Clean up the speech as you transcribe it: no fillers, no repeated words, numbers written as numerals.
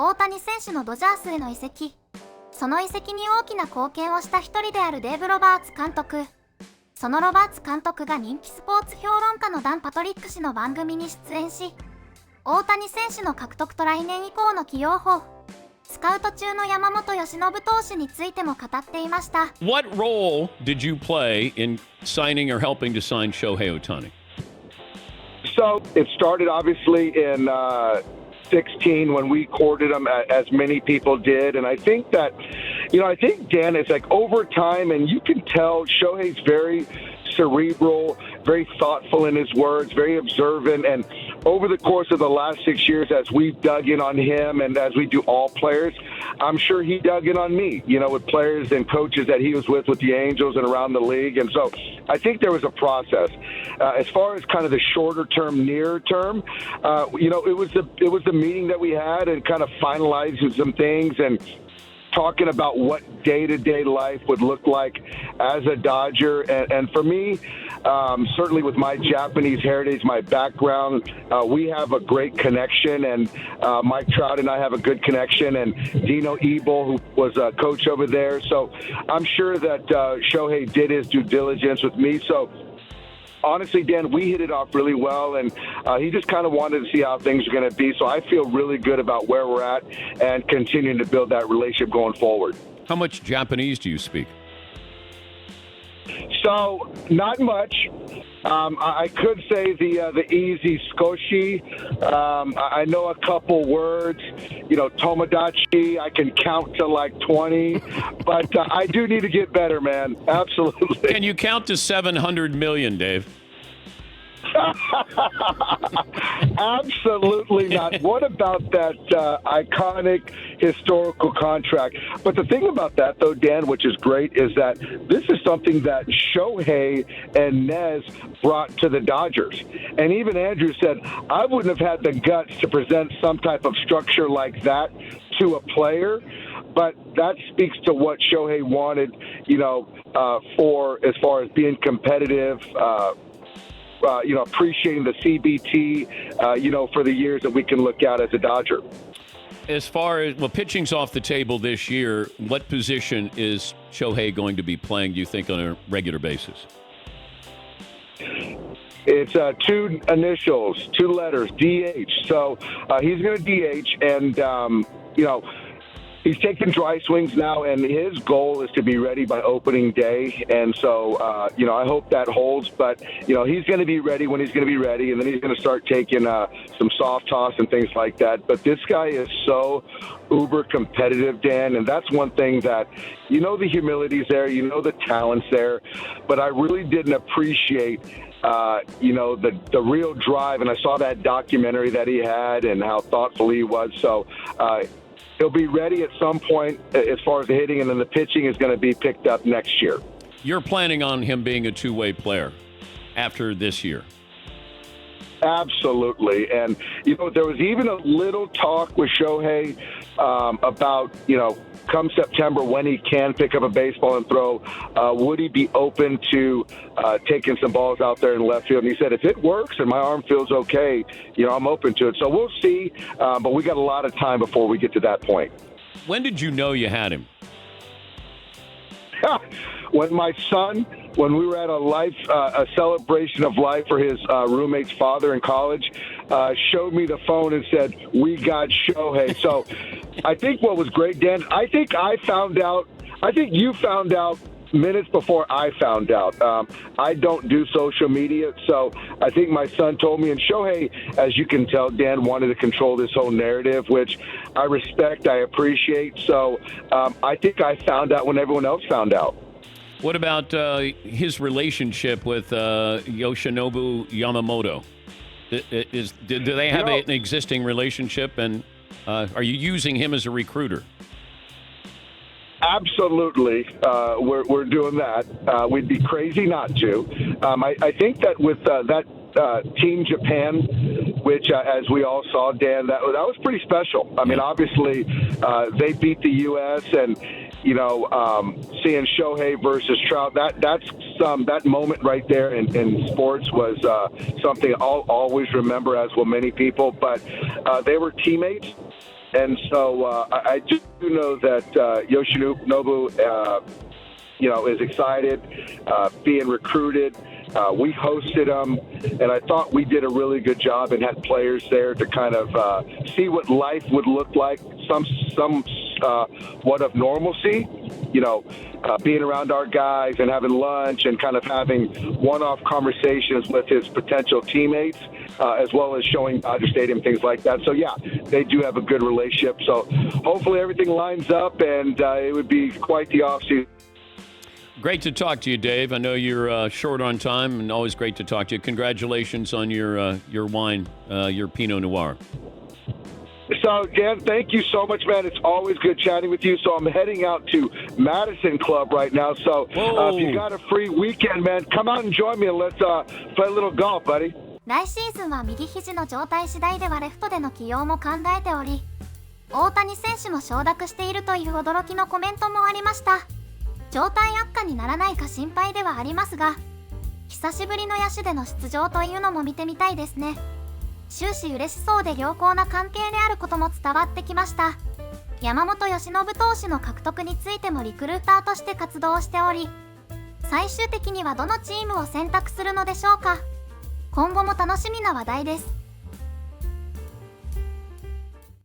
大谷選手のドジャースへの移籍、その移籍に大きな貢献をした一人であるデーブ・ロバーツ監督、そのロバーツ監督が人気スポーツ評論家のダン・パトリック氏の番組に出演し、大谷選手の獲得と来年以降の起用法、スカウト中の山本由伸投手についても語っていました。What role did you play in signing or helping to sign Shohei Ohtani? So it started obviously in 16 when we courted him, as many people did. And I think that, I think, Dan, it's like over time, and you can tell Shohei's very cerebral, very thoughtful in his words, very observant. And over the course of the last 6 years, as we've dug in on him and as we do all players, I'm sure he dug in on me, with players and coaches that he was with the Angels and around the league. And so I think there was a process. As far as kind of the shorter term, near term, it was the meeting that we had and kind of finalizing some things and talking about what day-to-day life would look like as a Dodger. And for me, certainly with my Japanese heritage, my background, we have a great connection, and Mike Trout and I have a good connection, and Dino Ebel, who was a coach over there. So I'm sure that Shohei did his due diligence with me. So honestly, Dan, we hit it off really well, and he just kind of wanted to see how things are going to be. So I feel really good about where we're at and continuing to build that relationship going forward. How much Japanese do you speak? So not much. I could say the easy skoshi. I know a couple words. Tomodachi. I can count to like 20, but I do need to get better, man. Absolutely. Can you count to 700 million, Dave? Absolutely not. What about that iconic historical contract? But the thing about that, though, Dan, which is great, is that this is something that Shohei and Nez brought to the Dodgers. And even Andrew said, I wouldn't have had the guts to present some type of structure like that to a player. But that speaks to what Shohei wanted, for as far as being competitive, appreciating the CBT, for the years that we can look at as a Dodger. As far as, pitching's off the table this year, what position is Shohei going to be playing, do you think, on a regular basis? It's two initials, two letters, DH. So he's going to DH, and, he's taking dry swings now, and his goal is to be ready by opening day. And so, I hope that holds. But, he's going to be ready when he's going to be ready, and then he's going to start taking some soft toss and things like that. But this guy is so uber competitive, Dan, and that's one thing that, the humility's there, the talent's there. But I really didn't appreciate the real drive. And I saw that documentary that he had and how thoughtful he was. So, he'll be ready at some point as far as the hitting, and then the pitching is going to be picked up next year. You're planning on him being a two-way player after this year? Absolutely. And, there was even a little talk with Shohei about, come September when he can pick up a baseball and throw, would he be open to taking some balls out there in left field? And he said, if it works and my arm feels okay, I'm open to it. So we'll see, but we got a lot of time before we get to that point. When did you know you had him? When we were at a celebration of life for his roommate's father in college, showed me the phone and said, we got Shohei. So I think what was great, Dan, I think you found out minutes before I found out. I don't do social media, so I think my son told me, and Shohei, as you can tell, Dan, wanted to control this whole narrative, which I respect, I appreciate. So I think I found out when everyone else found out. What about his relationship with Yoshinobu Yamamoto? Do they have an existing relationship, and are you using him as a recruiter? Absolutely. We're doing that. We'd be crazy not to. I think that with that Team Japan, which, as we all saw, Dan, that was pretty special. I mean, obviously, they beat the U.S., and, seeing Shohei versus Trout, that moment right there in sports was something I'll always remember, as will many people. But they were teammates. And so I do know that Yoshinobu, is excited, being recruited. We hosted them, and I thought we did a really good job and had players there to kind of see what life would look like, what of normalcy, being around our guys and having lunch and kind of having one-off conversations with his potential teammates, as well as showing Dodger Stadium, things like that. So, yeah, they do have a good relationship. So hopefully everything lines up, and it would be quite the offseason. Great to talk to you, Dave. I know you're short on time, and always great to talk to you. Congratulations on your wine, your Pinot Noir. So, Dan, thank you so much, man. It's always good chatting with you. So I'm heading out to Madison Club right now. So if you got a free weekend, man, come out and join me, and let's play a little golf, buddy. 来シーズンは右肘の状態次第ではレフトでの起用も考えており、大谷選手も承諾しているという驚きのコメントもありました。状態悪化にならないか心配ではありますが、久しぶりの野手での出場というのも見てみたいですね。終始嬉しそうで良好な関係であることも伝わってきました。山本由伸投手の獲得についてもリクルーターとして活動しており、最終的にはどのチームを選択するのでしょうか。今後も楽しみな話題です。